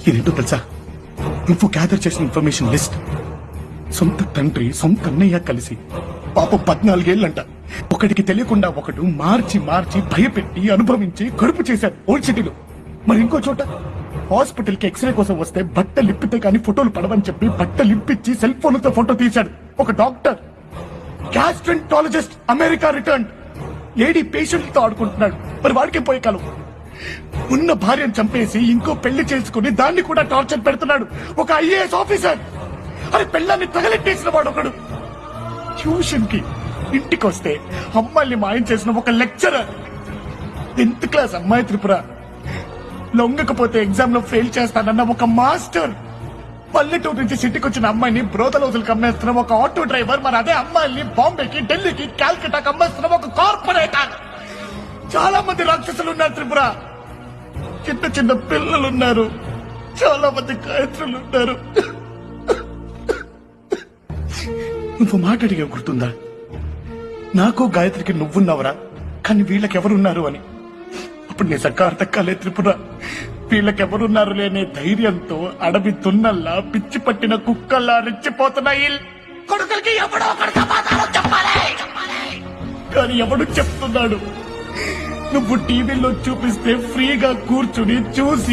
ఇదేంటో తెలుసా, నువ్వు గ్యాదర్ చేసిన ఇన్ఫర్మేషన్ లిస్ట్ సొంత తండ్రి సొంత అన్నయ్య కలిసి పాప 14 ఏళ్ళంట ఒకటికి తెలియకుండా ఒకడు మార్చి మార్చి భయపెట్టి అనుభవించి కడుపు చేశారు ఓల్డ్ సిటీలో. మరి ఇంకో చోట హాస్పిటల్ కి ఎక్స్రే కోసం వస్తే బట్టలు ఇప్పితే కానీ ఫోటోలు పడవని చెప్పి బట్టలు ఇప్పించి సెల్ ఫోన్లతో ఫోటో తీశాడు ఒక doctor. Gastroenterologist America return lady పేషెంట్లతో ఆడుకుంటున్నాడు. మరి వాడికే పోయే కాలం. ఉన్న భార్యను చంపేసి ఇంకో పెళ్లి చేసుకుని దాన్ని కూడా టార్చర్ పెడుతున్నాడు ఒక ఐఏఎస్ ఆఫీసర్. అరే పెళ్ళాన్ని తగలెట్టేసిన వాడు ఒకడు. ట్యూషన్ కి ఇంటికి వస్తే అమ్మాయిని మాయం చేసిన ఒక లెక్చరర్. 10th క్లాస్ అమ్మాయి త్రిపుర. లొంగకపోతే ఎగ్జామ్ లో ఫెయిల్ చేస్తానన్న ఒక మాస్టర్. పల్లెటూరు నుంచి సిటీకి వచ్చిన అమ్మాయిని బ్రోతలోజులకు అమ్మేస్తున్న ఒక ఆటో డ్రైవర్. మరి అదే అమ్మాయిని బాంబేకి ఢిల్లీకి కాల్కటాకి అమ్మేస్తున్న ఒక కార్పొరేటర్. చాలా మంది రాక్షసులు ఉన్నారు త్రిపుర. చిన్న చిన్న పిల్లలున్నారు. చాలా మంది గాయత్రులు ఉన్నారు. నువ్వు మాట్లాడిగా గుర్తుందా, నాకు గాయత్రికి నువ్వున్నావురా కానీ వీళ్ళకెవరున్నారు అని. అప్పుడు నీ సక్క అర్థం కాలే త్రిపుర. వీళ్ళకెవరున్నారు లేనే ధైర్యంతో అడవి తున్నల్లా పిచ్చి పట్టిన కుక్కల్లా రెచ్చిపోతున్నాయి. కొడుకులకి ఎవడో ఒకడు సమాధానం చెప్పాలి. కానీ ఎవడు చెప్తున్నాడు? నువ్వు టీవీలో చూపిస్తే ఫ్రీగా కూర్చుని చూసి